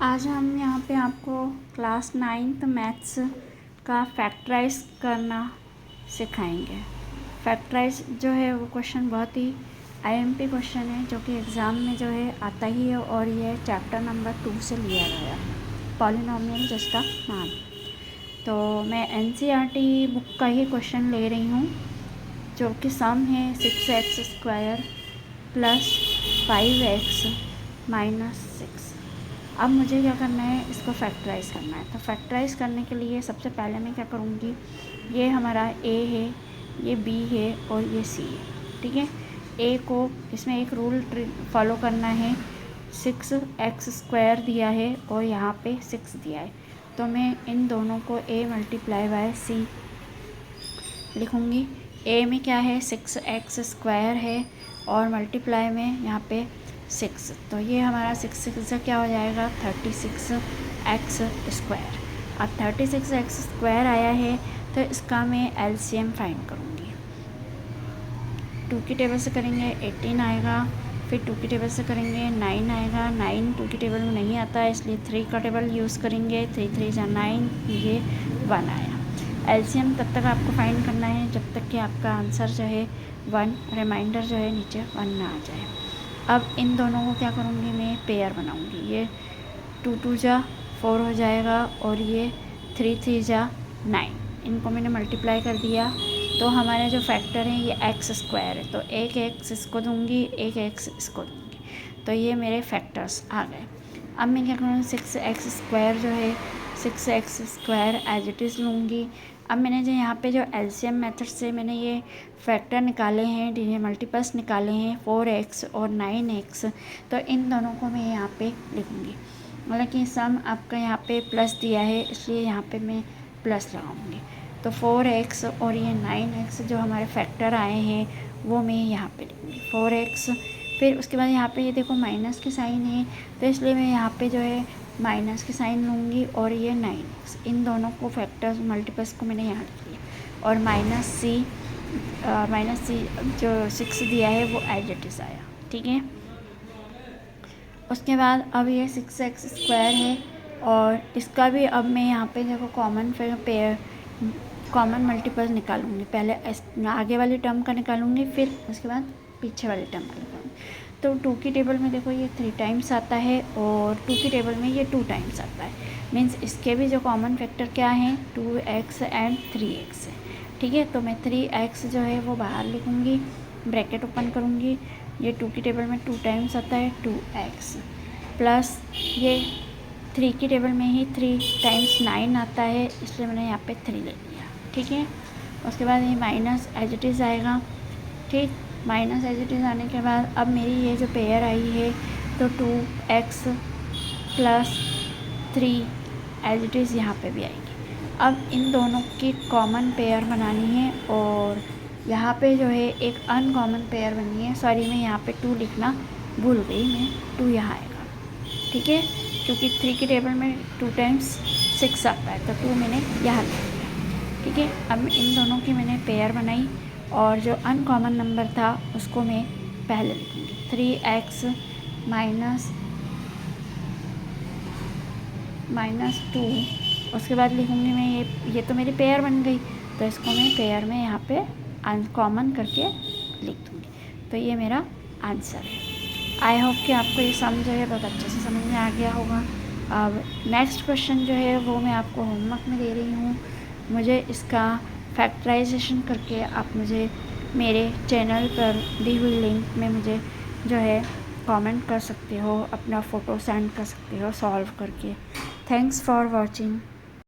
आज हम यहाँ पे आपको क्लास 9th मैथ्स का फैक्टराइज करना सिखाएंगे। फैक्टराइज जो है वो क्वेश्चन बहुत ही आईएमपी क्वेश्चन है जो कि एग्ज़ाम में जो है आता ही है और ये चैप्टर नंबर 2 से लिया गया है, पॉलिनोमियल जिसका नाम। तो मैं एनसीईआरटी बुक का ही क्वेश्चन ले रही हूँ जो कि सम है 6x² प्लस 5x माइनस 6। अब मुझे क्या करना है, इसको फैक्टराइज़ करना है। तो फैक्टराइज़ करने के लिए सबसे पहले मैं क्या करूँगी, ये हमारा a है, ये b है और ये c है। ठीक है, a को इसमें एक रूल फॉलो करना है। 6x² दिया है और यहाँ पे 6 दिया है, तो मैं इन दोनों को a मल्टीप्लाई बाय c लिखूँगी। a में क्या है, 6x² है और मल्टीप्लाई में यहाँ पे 6, तो ये हमारा 6 से क्या हो जाएगा 36x²। अब 36x² आया है तो इसका मैं एलसीएम फाइंड करूँगी। 2 की टेबल से करेंगे 18 आएगा, फिर 2 की टेबल से करेंगे 9 आएगा। 9 2 की टेबल में नहीं आता है इसलिए 3 का टेबल यूज़ करेंगे। 3 3 जा 9, ये 1 आया। एलसीएम तब तक आपको फाइंड करना है जब तक कि आपका आंसर जो है 1, रिमाइंडर जो है नीचे 1 ना आ जाए। अब इन दोनों को क्या करूँगी, मैं पेयर बनाऊँगी। ये 2 2 जा 4 हो जाएगा और ये 3 3 जा 9। इनको मैंने मल्टीप्लाई कर दिया तो हमारे जो फैक्टर हैं ये x² है, तो एक x इसको दूँगी, एक x इसको दूँगी, तो ये मेरे फैक्टर्स आ गए। अब मैं क्या करूँगी, 6x² जो है 6x² एज इट इज़ लूँगी। अब मैंने जो यहाँ पे जो एलसीएम मेथड से मैंने ये फैक्टर निकाले हैं, ये मल्टीपल्स निकाले हैं 4x और 9x, तो इन दोनों को मैं यहाँ पे लिखूँगी। मतलब कि सम आपका यहाँ पे प्लस दिया है इसलिए यहाँ पे मैं प्लस लगाऊँगी। तो 4x और ये 9x जो हमारे फैक्टर आए हैं वो मैं यहाँ पे लिखूँगी 4x। फिर उसके बाद यहाँ पे ये देखो माइनस के साइन है तो इसलिए मैं यहाँ पे जो है माइनस के साइन लूँगी और ये 9x, इन दोनों को फैक्टर्स मल्टीपल्स को मैंने यहाँ लिख लिया। और माइनस सी जो 6 दिया है वो एज इट इज़ आया। ठीक है, उसके बाद अब ये 6x² है और इसका भी अब मैं यहाँ पे देखो कॉमन मल्टीपल निकालूंगी। पहले आगे वाली टर्म का निकालूंगी, फिर उसके बाद पीछे वाले टर्म का निकालूंगी। तो 2 की टेबल में देखो ये 3 टाइम्स आता है और 2 की टेबल में ये 2 टाइम्स आता है। मीन्स इसके भी जो कॉमन फैक्टर क्या हैं 2x एंड 3x है। ठीक है, तो मैं 3x जो है वो बाहर लिखूँगी, ब्रैकेट ओपन करूँगी। ये 2 की टेबल में 2 टाइम्स आता है 2x, प्लस ये 3 की टेबल में ही 3 टाइम्स 9 आता है इसलिए मैंने यहाँ पे 3 ले लिया। ठीक है, उसके बाद ये माइनस एज इट इज़ आएगा। ठीक, माइनस एज इट इज़ आने के बाद अब मेरी ये जो पेयर आई है तो 2x plus 3 as it is यहाँ पे भी आएगी। अब इन दोनों की कॉमन पेयर बनानी है और यहाँ पे जो है एक अनकॉमन पेयर बननी है। सॉरी, मैं यहाँ पे 2 लिखना भूल गई, मैं 2 यहाँ आएगा। ठीक है, क्योंकि 3 की टेबल में 2 टाइम्स 6 आता है तो 2 मैंने यहाँ लिख दिया। ठीक है, अब इन दोनों की मैंने पेयर बनाई और जो अनकॉमन नंबर था उसको मैं पहले लिखूँगी 3x माइनस 2। उसके बाद लिखूँगी मैं ये तो मेरी पेयर बन गई तो इसको मैं पेयर में यहाँ पे अनकॉमन करके लिख दूँगी। तो ये मेरा आंसर है। आई होप कि आपको ये सम जो है बहुत अच्छे से समझ में आ गया होगा। अब नेक्स्ट क्वेश्चन जो है वो मैं आपको होमवर्क में दे रही हूँ। मुझे इसका फैक्टराइजेशन करके आप मुझे मेरे चैनल पर दी हुई लिंक में मुझे जो है कमेंट कर सकते हो, अपना फ़ोटो सेंड कर सकते हो सॉल्व करके। Thanks for watching.